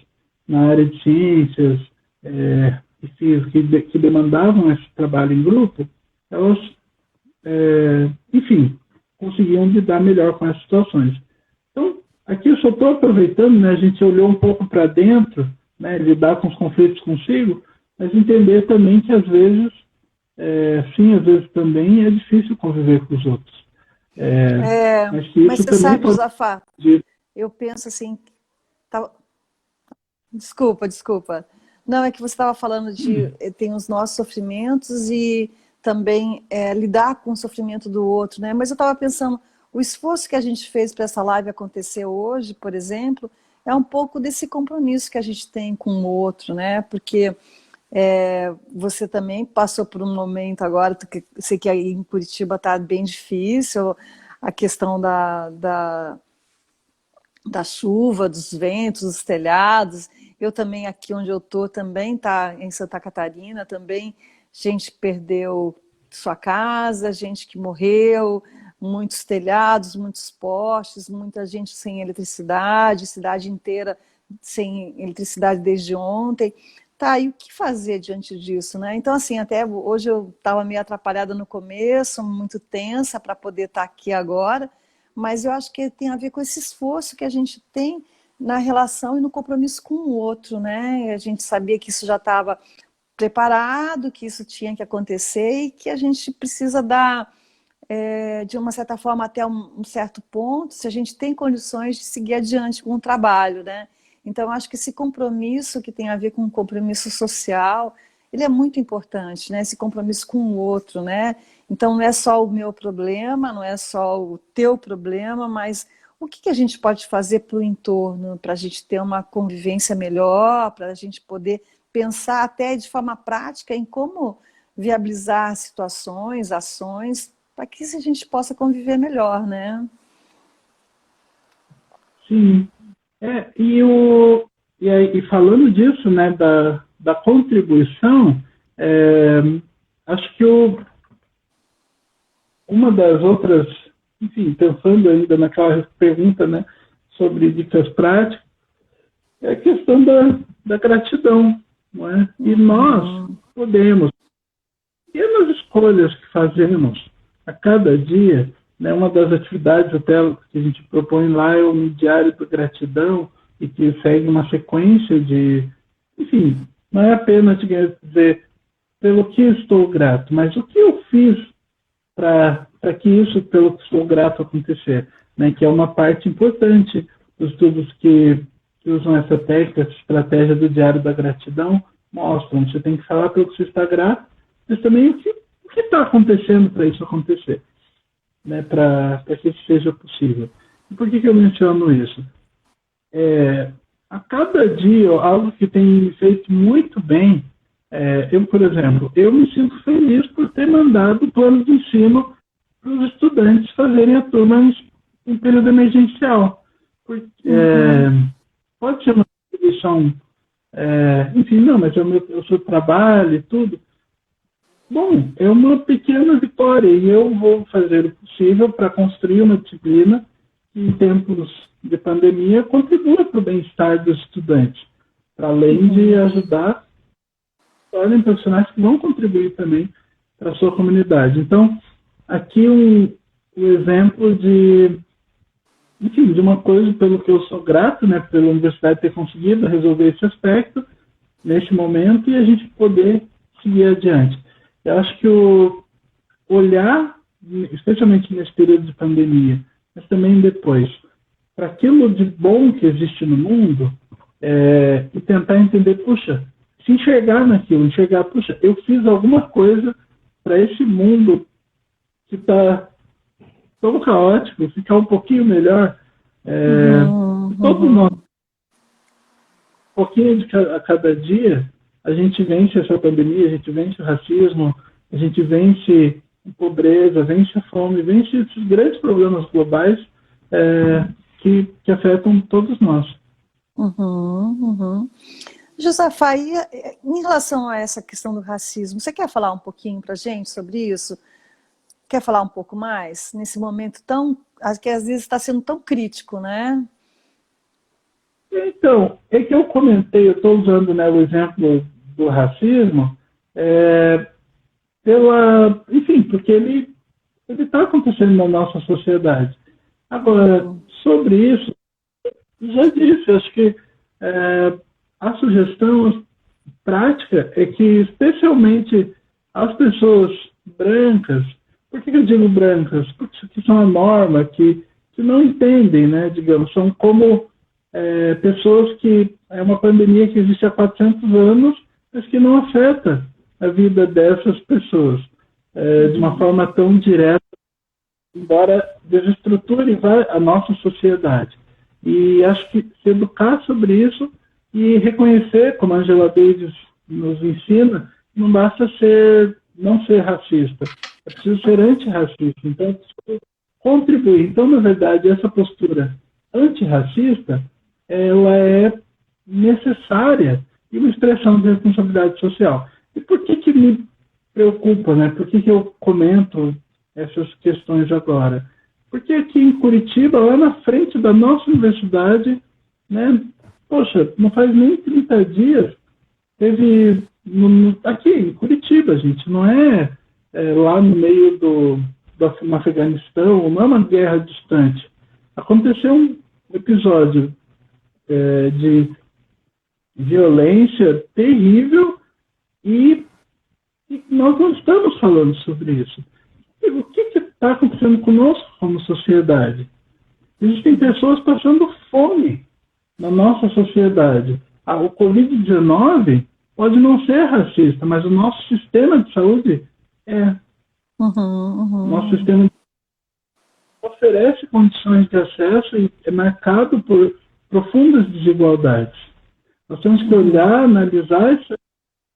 na área de ciências e física que demandavam esse trabalho em grupo, elas, enfim, conseguiam lidar melhor com as situações. Então, aqui eu só estou aproveitando, né, a gente olhou um pouco para dentro, né, lidar com os conflitos consigo, mas entender também que às vezes, sim, às vezes também é difícil conviver com os outros. Mas que isso mas você também sabe, pode... Josafá, eu penso assim... Desculpa. Não, é que você estava falando de tem os nossos sofrimentos e também lidar com o sofrimento do outro, né? Mas eu estava pensando, o esforço que a gente fez para essa live acontecer hoje, por exemplo, é um pouco desse compromisso que a gente tem com o outro, né? Porque você também passou por um momento agora, que sei que aí em Curitiba está bem difícil, a questão da chuva, dos ventos, dos telhados. Eu também, aqui onde eu estou, também está em Santa Catarina, também gente perdeu sua casa, gente que morreu, muitos telhados, muitos postes, muita gente sem eletricidade, cidade inteira sem eletricidade desde ontem. Tá, e o que fazer diante disso, né? Então, assim, até hoje eu estava meio atrapalhada no começo, muito tensa para poder estar aqui agora, mas eu acho que tem a ver com esse esforço que a gente tem na relação e no compromisso com o outro, né? A gente sabia que isso já estava preparado, que isso tinha que acontecer e que a gente precisa dar, de uma certa forma, até um certo ponto, se a gente tem condições de seguir adiante com o trabalho, né? Então, eu acho que esse compromisso que tem a ver com o compromisso social, ele é muito importante, né? Esse compromisso com o outro, né? Então, não é só o meu problema, não é só o teu problema, mas o que a gente pode fazer para o entorno, para a gente ter uma convivência melhor, para a gente poder pensar até de forma prática em como viabilizar situações, ações, para que a gente possa conviver melhor, né? Sim. E falando disso, né, da contribuição, acho que uma das outras, enfim, pensando ainda naquela pergunta, né, sobre dicas práticas, é a questão da gratidão, não é? E nós podemos, pelas escolhas que fazemos a cada dia, né, uma das atividades até que a gente propõe lá é o diário da gratidão, e que segue uma sequência de, enfim, não é apenas dizer pelo que estou grato, mas o que eu fiz para que isso, pelo que estou grato, acontecer, né? Que é uma parte importante dos estudos que usam essa técnica, essa estratégia do diário da gratidão, mostram. Você tem que falar pelo que você está grato, mas também o que está acontecendo para isso acontecer, né? Para que isso seja possível. E por que eu menciono isso? A cada dia, algo que tem me feito muito bem, eu, por exemplo, eu me sinto feliz por ter mandado planos de ensino para os estudantes fazerem a turma em período emergencial. Porque, pode ser uma contribuição, enfim, não, mas é o seu trabalho e tudo, Bom, é uma pequena vitória e eu vou fazer o possível para construir uma disciplina que, em tempos de pandemia, contribua para o bem-estar dos estudantes, para além de ajudar, tornem profissionais que vão contribuir também para a sua comunidade. Então, aqui um exemplo de, enfim, de uma coisa pelo que eu sou grato, né, pela universidade ter conseguido resolver esse aspecto neste momento e a gente poder seguir adiante. Eu acho que o olhar, especialmente nesse período de pandemia, mas também depois, para aquilo de bom que existe no mundo, e tentar entender, puxa, se enxergar naquilo, enxergar, puxa, eu fiz alguma coisa para esse mundo que está tão caótico, ficar um pouquinho melhor. Todos nós, um pouquinho a cada dia, a gente vence essa pandemia, a gente vence o racismo, a gente vence a pobreza, vence a fome, vence esses grandes problemas globais que afetam todos nós. Josafá, e em relação a essa questão do racismo, você quer falar um pouquinho para a gente sobre isso? Quer falar um pouco mais nesse momento que às vezes está sendo tão crítico, né? Então, é que eu comentei, eu estou usando, né, o exemplo do racismo, enfim, porque ele está acontecendo na nossa sociedade. Agora, sobre isso, já disse, acho que a sugestão prática é que, especialmente as pessoas brancas, por que eu digo brancas? Porque isso são a norma, que não entendem, né, digamos, são como pessoas que é uma pandemia que existe há 400 anos, mas que não afeta a vida dessas pessoas de uma forma tão direta, embora desestruture a nossa sociedade. E acho que se educar sobre isso e reconhecer, como a Angela Davis nos ensina, não basta não ser racista, é preciso ser antirracista. Então, contribuir. Então, na verdade, essa postura antirracista, ela é necessária e uma expressão de responsabilidade social. E por que me preocupa, né? Por que eu comento essas questões agora? Porque aqui em Curitiba, lá na frente da nossa universidade, né? Poxa, não faz nem 30 dias, teve aqui em Curitiba, gente, não é lá no meio do Afeganistão, não é uma guerra distante. Aconteceu um episódio de violência terrível e nós não estamos falando sobre isso. E o que está acontecendo conosco como sociedade? Existem pessoas passando fome na nossa sociedade. O Covid-19 pode não ser racista, mas o nosso sistema de saúde é. Nosso sistema oferece condições de acesso e é marcado por profundas desigualdades. Nós temos que olhar, analisar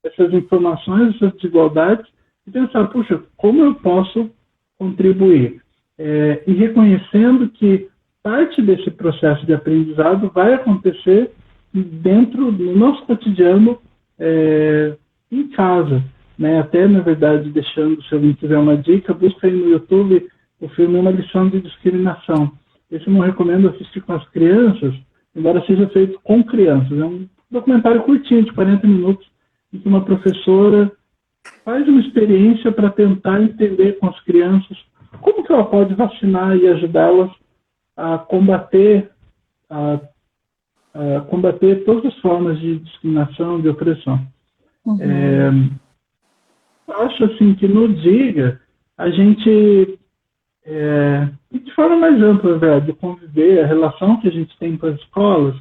essas informações, essas desigualdades e pensar, puxa, como eu posso contribuir? E reconhecendo que parte desse processo de aprendizado vai acontecer dentro do nosso cotidiano em casa. Né? Até, na verdade, deixando, se alguém tiver uma dica, busca aí no YouTube o filme Uma Lição de Discriminação. Esse eu não recomendo assistir com as crianças, embora seja feito com crianças. É um documentário curtinho, de 40 minutos, em que uma professora faz uma experiência para tentar entender com as crianças como que ela pode vacinar e ajudá-las a combater todas as formas de discriminação, de opressão. Acho assim que no DIGA a gente, de forma mais ampla, de conviver, a relação que a gente tem com as escolas,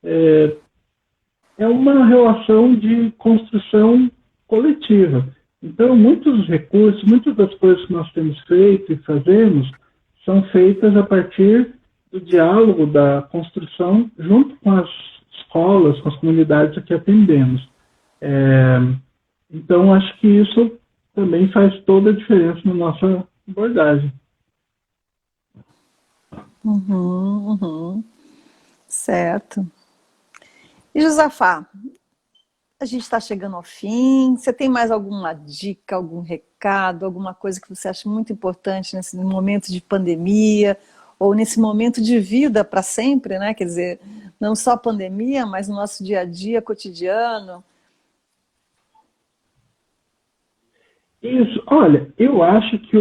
é uma relação de construção coletiva. Então, muitos dos recursos, muitas das coisas que nós temos feito e fazemos são feitas a partir do diálogo, da construção, junto com as escolas, com as comunidades a que atendemos. Então, acho que isso também faz toda a diferença na nossa abordagem. Certo. E Josafá, a gente está chegando ao fim. Você tem mais alguma dica, algum recado, alguma coisa que você acha muito importante nesse momento de pandemia ou nesse momento de vida para sempre, né? Quer dizer, não só pandemia, mas no nosso dia a dia cotidiano. Isso, olha, eu acho que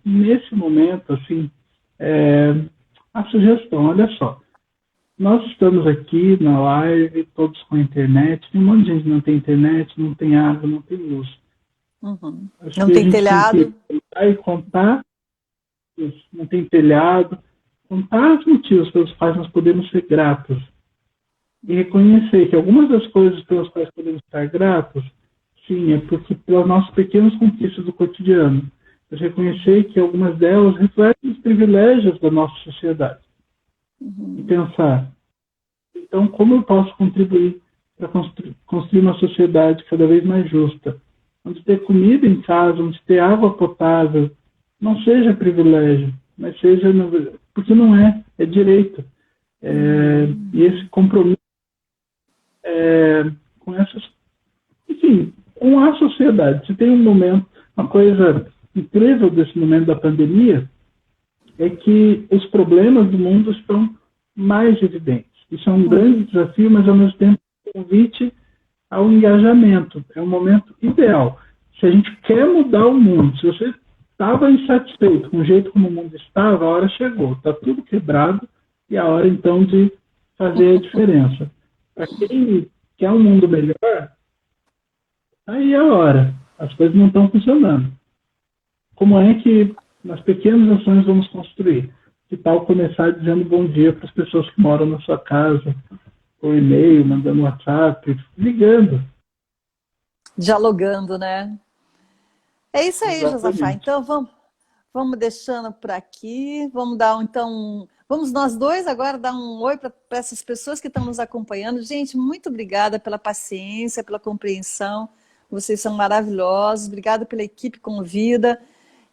nesse momento, assim, a sugestão, olha só, nós estamos aqui na live, todos com internet, tem um monte de gente que não tem internet, não tem água, não tem luz. Uhum. Acho Não que a tem gente tem telhado. que contar e contar isso, não tem telhado, contar os motivos pelos quais nós podemos ser gratos e reconhecer que algumas das coisas pelas quais podemos estar gratos, sim, é porque pelas nossas pequenas conquistas do cotidiano. Mas reconhecer que algumas delas refletem os privilégios da nossa sociedade. E pensar, então, como eu posso contribuir para construir uma sociedade cada vez mais justa? Onde ter comida em casa, onde ter água potável, não seja privilégio, mas seja, porque não é direito. E esse compromisso com essas, enfim, com a sociedade. Se tem um momento, uma coisa incrível desse momento da pandemia, é que os problemas do mundo estão mais evidentes. Isso é um grande desafio, mas ao mesmo tempo um convite ao engajamento. É um momento ideal. Se a gente quer mudar o mundo, se você estava insatisfeito com o jeito como o mundo estava, a hora chegou. Está tudo quebrado e a hora então de fazer a diferença. Para quem quer um mundo melhor, aí é a hora. As coisas não estão funcionando. Como é que nas pequenas ações vamos construir? Que tal começar dizendo bom dia para as pessoas que moram na sua casa, por e-mail, mandando WhatsApp, ligando. Dialogando, né? É isso aí, Josafá. Exatamente. Então vamos deixando por aqui. Vamos dar vamos nós dois agora dar um oi para essas pessoas que estão nos acompanhando. Gente, muito obrigada pela paciência, pela compreensão. Vocês são maravilhosos. Obrigada pela equipe Convida.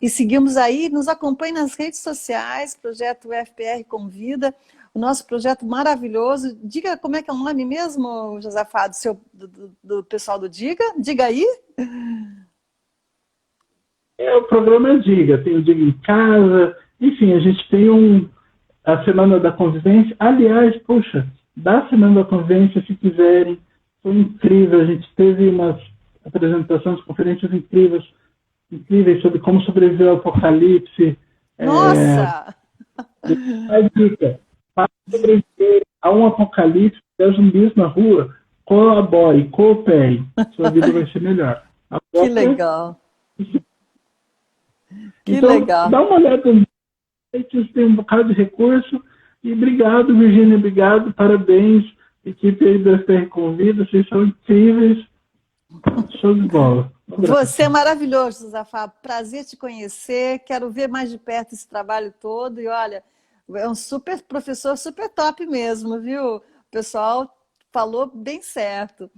E seguimos aí, nos acompanhe nas redes sociais, Projeto UFPR Convida, o nosso projeto maravilhoso. Diga como é que é o nome mesmo, Josafá, do pessoal do Diga? Diga aí. O programa Diga, tem o Diga em Casa, enfim, a gente tem a Semana da Convivência. Aliás, poxa, da Semana da Convivência, se quiserem, foi incrível, a gente teve umas apresentações, conferências incríveis sobre como sobreviver ao apocalipse. Nossa! A dica, para sobreviver a um apocalipse, ter zumbis na rua, colabore, coopere, sua vida vai ser melhor. Que legal! Que então, legal! dá uma olhada no site, tem um bocado de recurso. E obrigado, Virgínia, obrigado, parabéns, equipe aí do FPR Convida, vocês são incríveis, show de bola. Você é maravilhoso, Josafá, prazer te conhecer, quero ver mais de perto esse trabalho todo, e olha, é um super professor, super top mesmo, viu? O pessoal falou bem certo.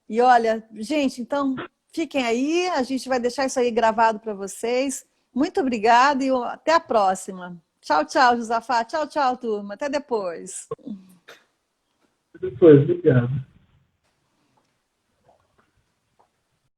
E olha, gente, então fiquem aí, a gente vai deixar isso aí gravado para vocês. Muito obrigada e até a próxima. Tchau, tchau, Josafá. Tchau, tchau, turma. Até depois. Depois, obrigado.